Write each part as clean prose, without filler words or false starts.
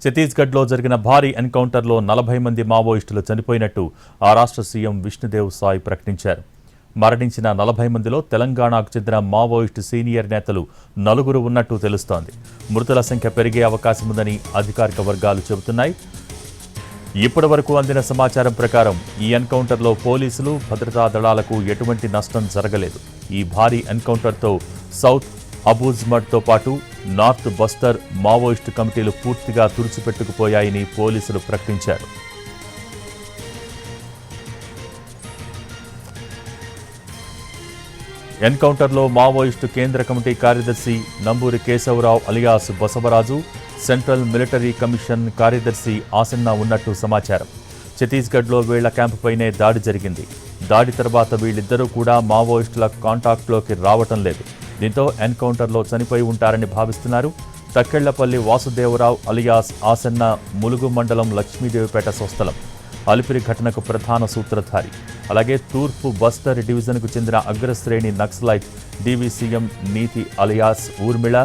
ఛత్తీస్గఢ్లో జరిగిన భారీ ఎన్కౌంటర్లో 40 మంది మావోయిస్టులు చనిపోయినట్టు ఆ రాష్ట్ర సీఎం విష్ణుదేవ్ సాయ్ ప్రకటించారు. మరణించిన 40 మందిలో తెలంగాణకు చెందిన మావోయిస్టు సీనియర్ నేతలు 4 ఉన్నట్టు తెలుస్తోంది. మృతుల సంఖ్య పెరిగే అవకాశం ఉందని అధికారిక వర్గాలు చెబుతున్నాయి. ఇప్పటి వరకు అందిన సమాచారం ప్రకారం ఈ ఎన్కౌంటర్లో పోలీసులు, భద్రతా దళాలకు ఎటువంటి నష్టం జరగలేదు. ఈ భారీ ఎన్కౌంటర్తో సౌత్ అబూజ్మడ్తో పాటు నార్త్ బస్తర్ మావోయిస్టు కమిటీలు పూర్తిగా తుడిచిపెట్టుకుపోయాయని పోలీసులు ప్రకటించారు. ఎన్కౌంటర్లో మావోయిస్టు కేంద్ర కమిటీ కార్యదర్శి Namburi Keshavarao alias Basavaraju, central military commission కార్యదర్శి ఆసన్న ఉన్నట్టు సమాచారం. ఛత్తీస్గఢ్లో వీళ్ల క్యాంపుపైనే దాడి జరిగింది. దాడి తర్వాత వీళ్ళిద్దరూ కూడా మావోయిస్టుల కాంటాక్ట్లోకి రావటం లేదు. దీంతో ఎన్కౌంటర్లో చనిపోయి ఉంటారని భావిస్తున్నారు. తక్కెళ్లపల్లి వాసుదేవరావు అలియాస్ ఆసన్న ములుగు మండలం లక్ష్మీదేవిపేట స్వస్థలం. అలిపిరి ఘటనకు ప్రధాన సూత్రధారి. అలాగే తూర్పు బస్తర్ డివిజన్కు చెందిన అగ్రశ్రేణి naxalite DVCM Neeti alias Urmila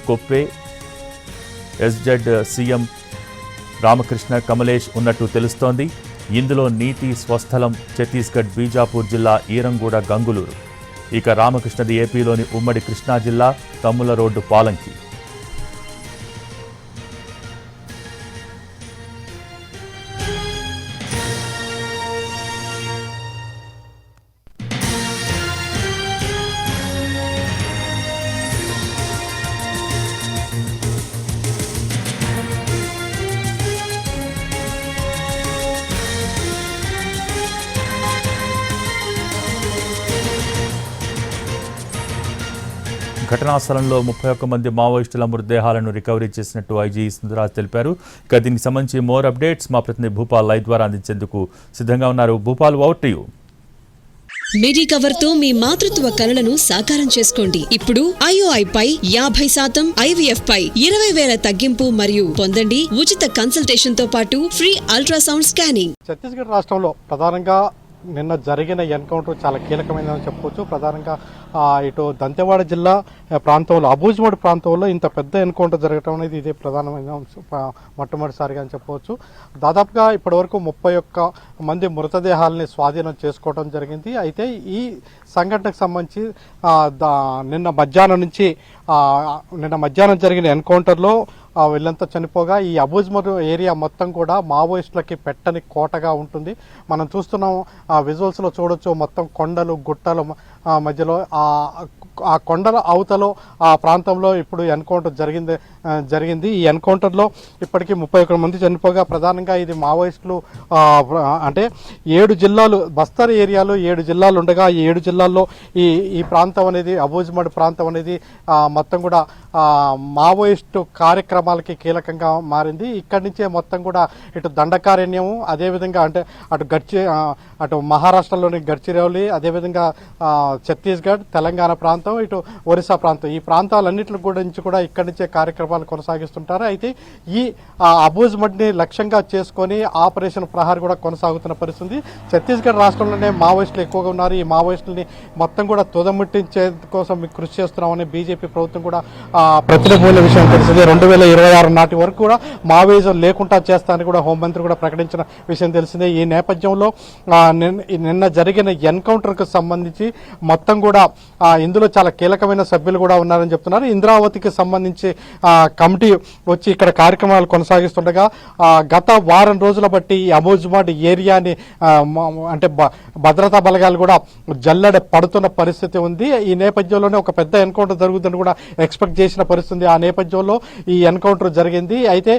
Koppe, SZ CM Ramakrishna Kamlesh ఉన్నట్టు తెలుస్తోంది. ఇందులో నీతి స్వస్థలం ఛత్తీస్గఢ్ బీజాపూర్ జిల్లా ఈరంగూడ గంగులూరు. ఇక రామకృష్ణది ఏపీలోని ఉమ్మడి కృష్ణా జిల్లా తమ్ముల రోడ్డు పాలంకి. ఘటనా స్థలంలో 31 మంది మావోయిస్టుల మృతదేహాలను రికవరీ చేసినట్టు ఐజీ సుందరాజ్ తెలిపారు. ఇక దీనికి సంబంధించి మోర్ అప్డేట్స్ మా ప్రతినిధి భూపాల్ లైవ్ ద్వారా అందించేందుకు సిద్ధంగా ఉన్నారు. Bhupal, over to you. మిడి కవర్ తో మీ మాతృత్వ కలలను సాకారం చేసుకోండి. ఇప్పుడు IOI పై 50%, IVF పై 20,000 తగ్గింపు మరియు పొందండి ఉచిత కన్సల్టేషన్ తో పాటు ఫ్రీ అల్ట్రాసౌండ్ స్కానింగ్. ఛత్తీస్గఢ్ రాష్ట్రంలో ప్రధానంగా నిన్న జరిగిన ఎన్కౌంటర్ చాలా కీలకమైనదని చెప్పవచ్చు. ప్రధానంగా ఇటు దంతెవాడ జిల్లా ప్రాంతంలో అబూజ్మడ్ ప్రాంతంలో ఇంత పెద్ద ఎన్కౌంటర్ జరగడం అనేది ఇదే ప్రధానమైన మొట్టమొదటిసారిగా అని చెప్పవచ్చు. దాదాపుగా ఇప్పటివరకు 31 మంది మృతదేహాలని స్వాధీనం చేసుకోవడం జరిగింది. అయితే ఈ సంఘటనకు సంబంధించి నిన్న మధ్యాహ్నం జరిగిన ఎన్కౌంటర్లో వీళ్ళంతా చనిపోగా ఈ అబూజ్మడ్ ఏరియా మొత్తం కూడా మావోయిస్టులకి పెట్టని కోటగా ఉంటుంది. మనం చూస్తున్నాం, విజువల్స్లో చూడొచ్చు, మొత్తం కొండలు గుట్టలు మధ్యలో ఆ కొండల అవతలో ఆ ప్రాంతంలో ఇప్పుడు ఎన్కౌంటర్ జరిగింది. ఈ ఎన్కౌంటర్లో ఇప్పటికీ 31 మంది చనిపోగా ప్రధానంగా ఇది మావోయిస్టులు అంటే 7 జిల్లాలు, బస్తర్ ఏరియాలో 7 జిల్లాలు ఉండగా ఈ 7 జిల్లాల్లో ఈ ప్రాంతం అనేది, అబూజ్మడ్ ప్రాంతం అనేది మొత్తం కూడా మావోయిస్టు కార్యక్రమాలకి కీలకంగా మారింది. ఇక్కడి నుంచే మొత్తం కూడా ఇటు దండకారణ్యము, అదేవిధంగా అంటే అటు మహారాష్ట్రలోని గడ్చిరోలి, అదేవిధంగా ఛత్తీస్గఢ్, తెలంగాణ ప్రాంతం, ఇటు ఒరిస్సా ప్రాంతం, ఈ ప్రాంతాలన్నింటి గురించి కూడా ఇక్కడి నుంచే కార్యక్రమాలు కొనసాగిస్తుంటారు. అయితే ఈ అబూజ్మడ్ని లక్ష్యంగా చేసుకొని ఆపరేషన్ ప్రహార్ కూడా కొనసాగుతున్న పరిస్థితి. ఛత్తీస్గఢ్ రాష్ట్రంలోనే మావోయిస్టులు ఎక్కువగా ఉన్నారు. ఈ మావోయిస్టులని మొత్తం కూడా తుదముట్టించే కోసం కృషి చేస్తున్నామని బీజేపీ ప్రభుత్వం కూడా ప్రతినిధుల విషయం తెలిసింది. 2026 నాటి వరకు కూడా మావోయిజం లేకుండా చేస్తానని కూడా హోంమంత్రి కూడా ప్రకటించిన విషయం తెలిసిందే. ఈ నేపథ్యంలో నిన్న జరిగిన ఎన్కౌంటర్కు సంబంధించి మొత్తం కూడా ఇందులో చాలా కీలకమైన సభ్యులు కూడా ఉన్నారని చెప్తున్నారు. ఇంద్రావతికి సంబంధించి కమిటీ వచ్చి ఇక్కడ కార్యక్రమాలు కొనసాగిస్తుండగా గత వారం రోజుల బట్టి ఈ అబూజ్మడ్ ఏరియాని అంటే భద్రతా బలగాలు కూడా జల్లెడ పడుతున్న పరిస్థితి ఉంది. ఈ నేపథ్యంలోనే ఒక పెద్ద ఎన్కౌంటర్ జరుగుతుందని కూడా ఎక్స్పెక్ట్ చేసిన పరిస్థితి. ఆ నేపథ్యంలో ఈ ఎన్కౌంటర్ జరిగింది. అయితే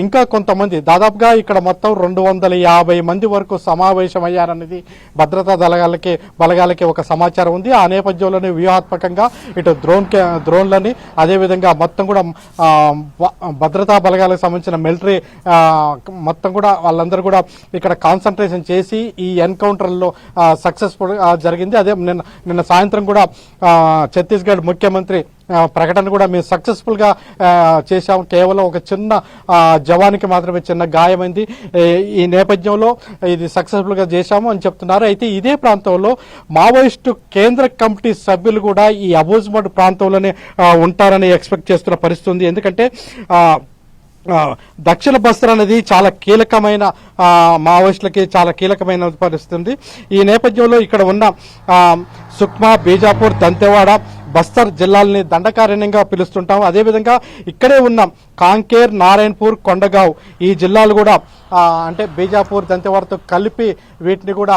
ఇంకా కొంతమంది, దాదాపుగా ఇక్కడ మొత్తం 250 మంది వరకు సమావేశమయ్యారనేది భద్రతా బలగాలకి ఒక సమాచారం ఉంది. ఆ నేపథ్యంలోనే వ్యూహాత్మకంగా ఇటు డ్రోన్లని, అదేవిధంగా మొత్తం కూడా భద్రతా బలగాలకు సంబంధించిన మిలిటరీ మొత్తం కూడా వాళ్ళందరూ కూడా ఇక్కడ కాన్సన్ట్రేషన్ చేసి ఈ ఎన్కౌంటర్లో సక్సెస్ఫుల్ జరిగింది. అదే నిన్న సాయంత్రం కూడా ఛత్తీస్గఢ్ ముఖ్యమంత్రి ప్రకటన కూడా మేము సక్సెస్ఫుల్గా చేశాం, కేవలం ఒక చిన్న జవానికి మాత్రమే చిన్న గాయమైంది, ఈ నేపథ్యంలో ఇది సక్సెస్ఫుల్గా చేశాము అని చెప్తున్నారు. అయితే ఇదే ప్రాంతంలో మావోయిస్టు కేంద్ర కమిటీ సభ్యులు కూడా ఈ అబూజ్మడ్ ప్రాంతంలోనే ఉంటారని ఎక్స్పెక్ట్ చేస్తున్న పరిస్థితి ఉంది. ఎందుకంటే దక్షిణ బస్తర్ అనేది చాలా కీలకమైన మావోయిస్టులకి చాలా కీలకమైన పరిస్థితి. ఈ నేపథ్యంలో ఇక్కడ ఉన్న సుక్మా, బీజాపూర్, దంతెవాడ, బస్తర్ జిల్లాలని దండకారణ్యంగా పిలుస్తుంటాం. అదేవిధంగా ఇక్కడే ఉన్న కాంకేర్, నారాయణపూర్, కొండగావ్ ఈ జిల్లాలు కూడా అంటే బీజాపూర్, దంతెవాడతో కలిపి వీటిని కూడా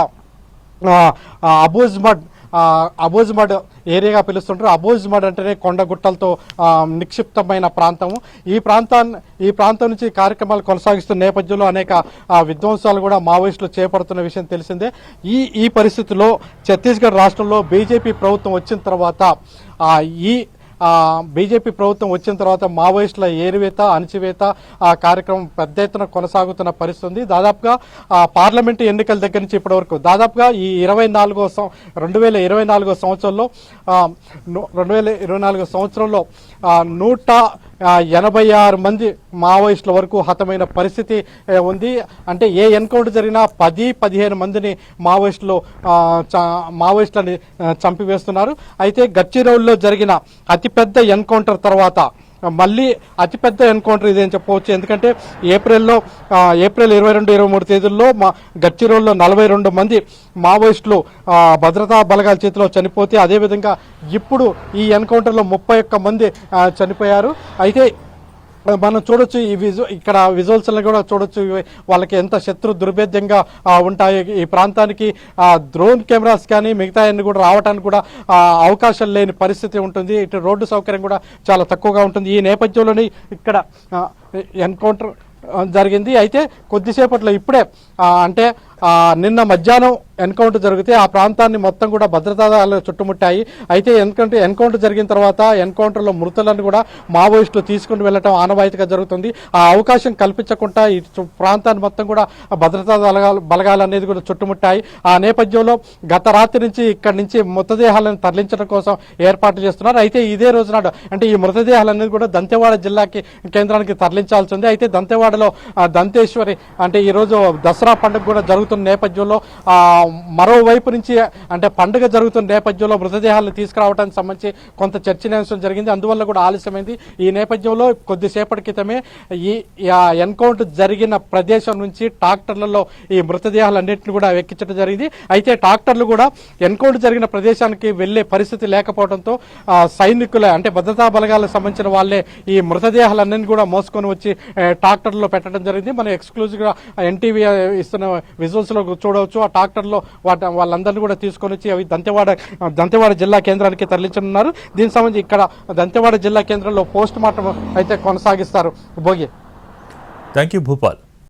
అబూజ్మడ్ ఏరియాగా పిలుస్తుంటారు. అబూజ్మడ్ అంటేనే కొండ గుట్టలతో నిక్షిప్తమైన ప్రాంతము. ఈ ప్రాంతం నుంచి కార్యక్రమాలు కొనసాగిస్తున్న నేపథ్యంలో అనేక విధ్వంసాలు కూడా మావోయిస్టులు చేపడుతున్న విషయం తెలిసిందే. ఈ పరిస్థితిలో ఛత్తీస్గఢ్ రాష్ట్రంలో బీజేపీ ప్రభుత్వం వచ్చిన తర్వాత మావోయిస్టుల ఏరివేత, అణచివేత కార్యక్రమం పెద్ద ఎత్తున కొనసాగుతున్న పరిస్థితి. దాదాపుగా పార్లమెంటు ఎన్నికల దగ్గర నుంచి ఇప్పటి వరకు దాదాపుగా ఈ 2024 సంవత్సరంలో 186 మంది మావోయిస్టుల వరకు హతమైన పరిస్థితి ఉంది. అంటే ఏ ఎన్కౌంటర్ జరిగినా 10-15 మందిని మావోయిస్టులని చంపివేస్తున్నారు. అయితే గచ్చిరౌల్లో జరిగిన అతిపెద్ద ఎన్కౌంటర్ తర్వాత మళ్ళీ అతిపెద్ద ఎన్కౌంటర్ ఇదేం చెప్పవచ్చు. ఎందుకంటే ఏప్రిల్ 22-23 తేదీల్లో గచ్చిరోల్లో 42 మంది మావోయిస్టులు భద్రతా బలగాల చేతిలో చనిపోతే, అదేవిధంగా ఇప్పుడు ఈ ఎన్కౌంటర్లో 31 మంది చనిపోయారు. అయితే మనం చూడొచ్చు ఇక్కడ విజువల్స్ కూడా చూడొచ్చు వాళ్ళకి ఎంత శత్రు దుర్భేద్యంగా ఉంటాయి. ఈ ప్రాంతానికి డ్రోన్ కెమెరాస్ కానీ మిగతా అన్ని కూడా రావడానికి కూడా అవకాశం లేని పరిస్థితి ఉంటుంది. ఇటు రోడ్డు సౌకర్యం కూడా చాలా తక్కువగా ఉంటుంది. ఈ నేపథ్యంలోనే ఇక్కడ ఎన్కౌంటర్ జరిగింది. అయితే కొద్దిసేపట్లో ఇప్పుడే అంటే నిన్న మధ్యాహ్నం ఎన్కౌంటర్ జరిగితే ఆ ప్రాంతాన్ని మొత్తం కూడా భద్రతా దళాలు చుట్టుముట్టాయి. అయితే ఎన్కౌంటర్ జరిగిన తర్వాత ఎన్కౌంటర్లో మృతులను కూడా మావోయిస్టులు తీసుకుని వెళ్ళటం ఆనవాయితీగా జరుగుతుంది. ఆ అవకాశం కల్పించకుండా ఈ ప్రాంతాన్ని మొత్తం కూడా భద్రతా బలగాలు అనేది కూడా చుట్టుముట్టాయి. ఆ నేపథ్యంలో గత రాత్రి నుంచి ఇక్కడి నుంచి మృతదేహాలను తరలించడం కోసం ఏర్పాట్లు చేస్తున్నారు. అయితే ఇదే రోజు నాడు అంటే ఈ మృతదేహాలు అనేది కూడా దంతెవాడ జిల్లాకి కేంద్రానికి తరలించాల్సి ఉంది. అయితే దంతెవాడలో దంతేశ్వరి అంటే ఈరోజు దసరా పండుగ కూడా జరుగుతున్న నేపథ్యంలో మరోవైపు నుంచి అంటే పండుగ జరుగుతున్న నేపథ్యంలో మృతదేహాలను తీసుకురావడానికి సంబంధించి కొంత చర్చనీయాంశం జరిగింది. అందువల్ల కూడా ఆలస్యమైంది. ఈ నేపథ్యంలో కొద్దిసేపటి క్రితమే ఈ ఎన్కౌంటర్ జరిగిన ప్రదేశం నుంచి ట్రాక్టర్లలో ఈ మృతదేహాలన్నింటినీ కూడా ఎక్కించడం జరిగింది. అయితే ట్రాక్టర్లు కూడా ఎన్కౌంటర్ జరిగిన ప్రదేశానికి వెళ్లే పరిస్థితి లేకపోవడంతో సైనికుల అంటే భద్రతా బలగాలకు సంబంధించిన వాళ్ళే ఈ మృతదేహాలన్నింటినీ కూడా మోసుకొని వచ్చి ట్రాక్టర్లో పెట్టడం జరిగింది. మనం ఎక్స్క్లూజివ్గా ఎన్టీవీ ఇస్తున్న విజువల్స్ లో చూడవచ్చు. ఆ ట్రాక్టర్లో వాళ్ళందరినీ కూడా తీసుకొని వచ్చి అవి దంతెవాడ జిల్లా కేంద్రానికి తరలించనున్నారు. దీనికి సంబంధించి ఇక్కడ దంతెవాడ జిల్లా కేంద్రంలో పోస్ట్ మార్టం అయితే కొనసాగిస్తారు. భోగి. Thank you Bhupal.